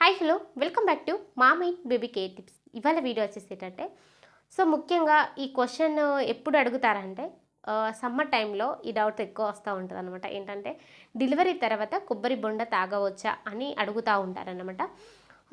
Hi hello welcome back to mommy baby care tips. ఇవాళ video వచ్చేసేటంటే ముఖ్యంగా ఈ క్వశ్చన్ ఎప్పుడు అడుగుతారంటే సమ్మర్ టైంలో ఈ డౌట్ ఎక్కువ వస్తూ ఉంటుంది అనమాట. ఏంటంటే డెలివరీ తర్వాత కొబ్బరి బొండ తాగవచ్చా అని అడుగుతూ ఉంటారనమాట.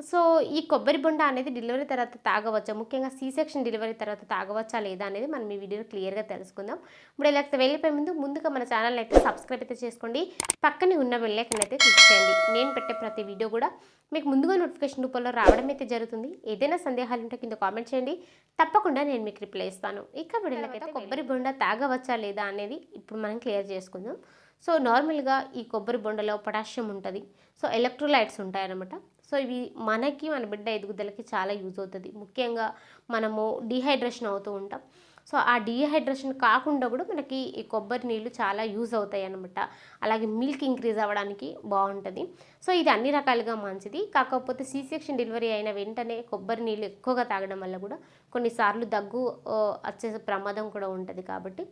సో ఈ కొబ్బరి బొండ అనేది డెలివరీ తర్వాత తాగవచ్చా, ముఖ్యంగా సి సెక్షన్ డెలివరీ తర్వాత తాగవచ్చా లేదా అనేది మనం ఈ వీడియోలో క్లియర్గా తెలుసుకుందాం. ఇప్పుడు ఇలా వెళ్ళిపోయే ముందుగా మన ఛానల్ అయితే సబ్స్క్రైబ్ అయితే చేసుకోండి, పక్కనే ఉన్న బెల్ ఐకాన్ అయితే క్లిక్ చేయండి. నేను పెట్టే ప్రతి వీడియో కూడా మీకు ముందుగా నోటిఫికేషన్ రూపంలో రావడం అయితే జరుగుతుంది. ఏదైనా సందేహాలు ఉంటే కింద కామెంట్ చేయండి, తప్పకుండా నేను మీకు రిప్లై ఇస్తాను. ఇక వీడియోలకైతే కొబ్బరి బొండ తాగవచ్చా లేదా అనేది ఇప్పుడు మనం క్లియర్ చేసుకుందాం. సో నార్మల్గా ఈ కొబ్బరి బొండలో పొటాషియం ఉంటుంది, సో ఎలక్ట్రోలైట్స్ ఉంటాయన్నమాట. సో ఇవి మనకి మన బిడ్డ ఎదుగుదలకి చాలా యూజ్ అవుతుంది. ముఖ్యంగా మనము డీహైడ్రేషన్ అవుతూ ఉంటాం. సో ఆ డీహైడ్రేషన్ కాకుండా కూడా మనకి ఈ కొబ్బరి నీళ్ళు చాలా యూజ్ అవుతాయి అన్నమాట. అలాగే మిల్క్ ఇంక్రీజ్ అవ్వడానికి బాగుంటుంది. సో ఇది అన్ని రకాలుగా మంచిది. కాకపోతే సి సెక్షన్ డెలివరీ అయిన వెంటనే కొబ్బరి నీళ్ళు ఎక్కువగా తాగడం వల్ల కూడా కొన్నిసార్లు దగ్గు వచ్చే ప్రమాదం కూడా ఉంటుంది. కాబట్టి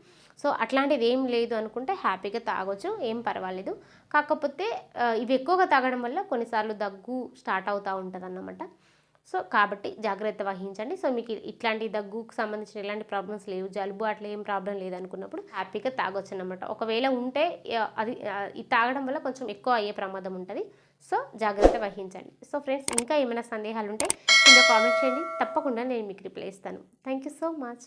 సో అట్లాంటిది ఏం లేదు అనుకుంటే హ్యాపీగా తాగొచ్చు, ఏం పర్వాలేదు. కాకపోతే ఇవి ఎక్కువగా తాగడం వల్ల కొన్నిసార్లు దగ్గు స్టార్ట్ అవుతూ ఉంటుంది అన్నమాట. సో కాబట్టి జాగ్రత్త వహించండి. సో మీకు ఇట్లాంటి దగ్గుకు సంబంధించిన ఎలాంటి ప్రాబ్లమ్స్ లేవు, జలుబు అట్లా ఏం ప్రాబ్లం లేదనుకున్నప్పుడు హ్యాపీగా తాగొచ్చు అనమాట. ఒకవేళ ఉంటే అది ఇది తాగడం వల్ల కొంచెం ఎక్కువ అయ్యే ప్రమాదం ఉంటుంది. సో జాగ్రత్త వహించండి. సో ఫ్రెండ్స్, ఇంకా ఏమైనా సందేహాలు ఉంటే కింద కామెంట్ చేయండి, తప్పకుండా నేను మీకు రిప్లై ఇస్తాను. Thank you so much.